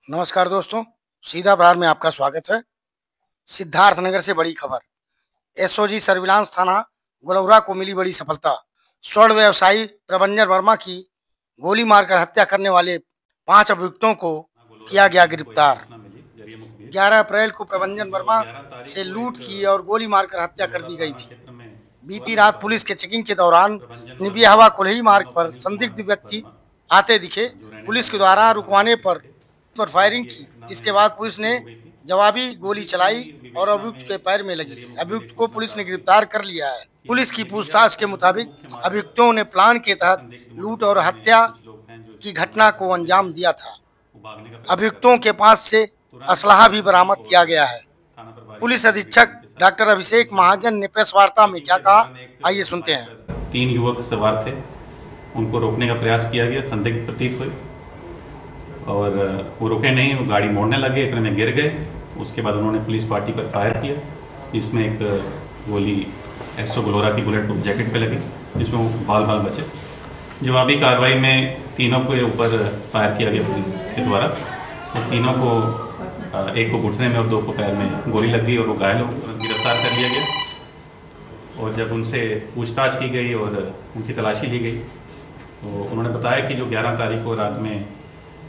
नमस्कार दोस्तों, सीधा बरार में आपका स्वागत है। सिद्धार्थनगर से बड़ी खबर। एसओजी सर्विलांस थाना गुलौरा को मिली बड़ी सफलता। स्वर्ण व्यवसायी प्रभंजन वर्मा की गोली मारकर हत्या करने वाले 5 अभियुक्तों को किया गया गिरफ्तार। 11 अप्रैल को प्रभंजन वर्मा से लूट की और गोली मारकर हत्या कर दी गई थी। बीती रात पुलिस के चेकिंग के दौरान निबियावा कुल्ही मार्ग पर संदिग्ध व्यक्ति आते दिखे। पुलिस के द्वारा रुकवाने पर फायरिंग की, जिसके बाद पुलिस ने जवाबी गोली चलाई और अभियुक्त के पैर में लगी। अभियुक्त को पुलिस ने गिरफ्तार कर लिया है। पुलिस की पूछताछ के मुताबिक अभियुक्तों ने प्लान के तहत लूट और हत्या की घटना को अंजाम दिया था। अभियुक्तों के पास से असलाहा भी बरामद किया गया है। पुलिस अधीक्षक डॉक्टर अभिषेक महाजन ने प्रेस वार्ता में क्या कहा, आइए सुनते हैं। 3 युवक सवार थे, उनको रोकने का प्रयास किया गया, संदिग्ध प्रतीत हुए और वो रुके नहीं, वो गाड़ी मोड़ने लगे, इतने में गिर गए। उसके बाद उन्होंने पुलिस पार्टी पर फायर किया, जिसमें एक गोली एसओ गुलौरा की बुलेट प्रूफ जैकेट पे लगी, जिसमें वो बाल बचे। जवाबी कार्रवाई में तीनों के ऊपर फायर किया गया पुलिस के द्वारा, और तीनों को एक को घुटने में और 2 को पैर में गोली लग गई और वो घायल हो गिरफ्तार कर लिया गया। और जब उनसे पूछताछ की गई और उनकी तलाशी ली गई तो उन्होंने बताया कि जो 11 तारीख को रात में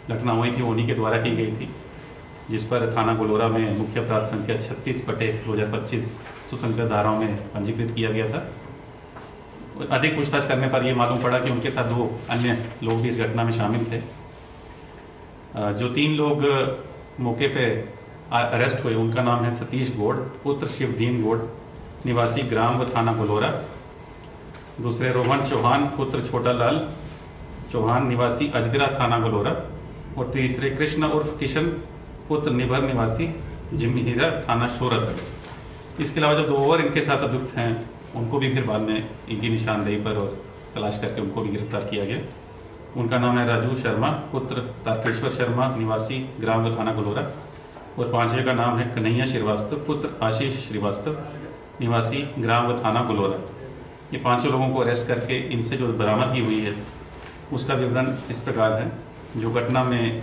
घटना हुई थी, उन्हीं के द्वारा की गई थी, जिस पर थाना गुलौरा में मुख्य अपराध संख्या 36/2025 सुसंगत धाराओं में पंजीकृत किया गया था। अधिक पूछताछ करने पर यह मालूम पड़ा कि उनके साथ 2 अन्य लोग भी इस घटना में शामिल थे। जो 3 लोग मौके पे अरेस्ट हुए, उनका नाम है सतीश गौड़ पुत्र शिवदीन गौड़, निवासी ग्राम व थाना गुलौरा। दूसरे रोहन चौहान पुत्र छोटा लाल चौहान, निवासी अजगरा, थाना गुलौरा। और तीसरे कृष्ण उर्फ किशन पुत्र निभर, निवासी जिमहीरा, थाना शोरतगढ़। इसके अलावा जो 2 और इनके साथ अभियुक्त हैं, उनको भी फिर बाद में इनकी निशानदेही पर और तलाश करके उनको भी गिरफ्तार किया गया। उनका नाम है राजू शर्मा पुत्र तारकेश्वर शर्मा, निवासी ग्राम व थाना गुलौरा। और 5वें का नाम है कन्हैया श्रीवास्तव पुत्र आशीष श्रीवास्तव, निवासी ग्राम व थाना गुलौरा। ये 5 लोगों को अरेस्ट करके इनसे जो बरामदगी हुई है उसका विवरण इस प्रकार है। जो घटना में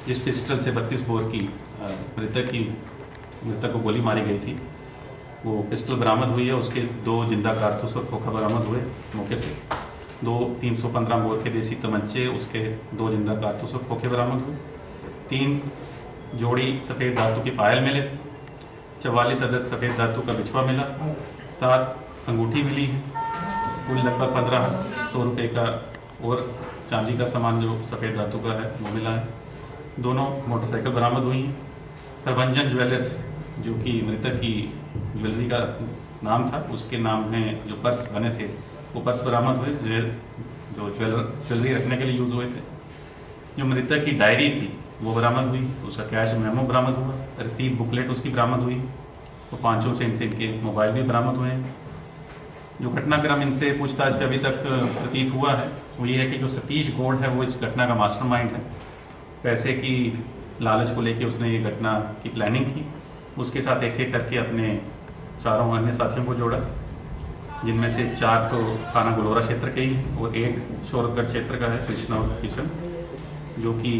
जिस पिस्टल से 32 बोर की मृतक को गोली मारी गई थी, वो पिस्टल बरामद हुई है। उसके 2 जिंदा कारतूस और खोखा बरामद हुए मौके से। 2 315 बोर के देसी तमंचे, उसके 2 जिंदा कारतूस और खोखे बरामद हुए। 3 जोड़ी सफ़ेद धातु की पायल मिले, 44 अदद सफ़ेद धातु का बिछुआ मिला, 7 अंगूठी मिली, कुल लगभग 1500 रुपये का और चांदी का सामान जो सफ़ेद धातु का है वो मिला है। 2 मोटरसाइकिल बरामद हुई हैं। प्रभंजन ज्वेलर्स, जो कि मृतक की ज्वेलरी का नाम था, उसके नाम में जो पर्स बने थे वो पर्स बरामद हुए, जो ज्वेलरी रखने के लिए यूज़ हुए थे। जो मृतक की डायरी थी वो बरामद हुई, उसका कैश मेमो बरामद हुआ, रसीद बुकलेट उसकी बरामद हुई। तो 5 से इनके मोबाइल भी बरामद हुए हैं। जो घटनाक्रम इनसे पूछताछ पे अभी तक प्रतीत हुआ है वो ये है कि जो सतीश गौड़ है वो इस घटना का मास्टरमाइंड है। पैसे की लालच को लेके उसने ये घटना की प्लानिंग की। उसके साथ एक करके अपने 4 अन्य साथियों को जोड़ा, जिनमें से 4 तो थाना गुलौरा क्षेत्र के ही और 1 शोरतगढ़ क्षेत्र का है, कृष्ण और किशन, जो कि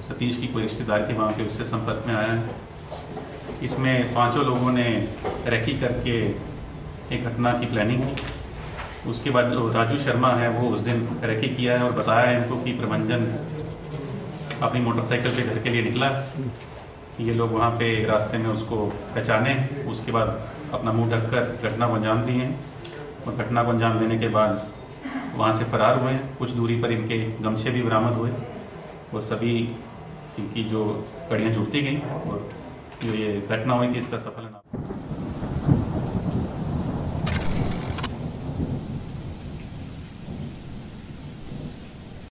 सतीश की कोई रिश्तेदार के वहाँ पे उससे संपर्क में आया है। इसमें 5 लोगों ने रेकी करके एक घटना की प्लानिंग की। उसके बाद राजू शर्मा है वो उस दिन रेकी किया है और बताया है इनको कि प्रभंजन अपनी मोटरसाइकिल पे घर के लिए निकला। ये लोग वहाँ पे रास्ते में उसको पहचाने, उसके बाद अपना मुंह ढककर घटना को अंजाम दिए हैं। और घटना को अंजाम देने के बाद वहाँ से फरार हुए हैं। कुछ दूरी पर इनके गमछे भी बरामद हुए और सभी इनकी जो कड़ियाँ जुड़ती गई और जो ये घटना हुई थी इसका सफल नाम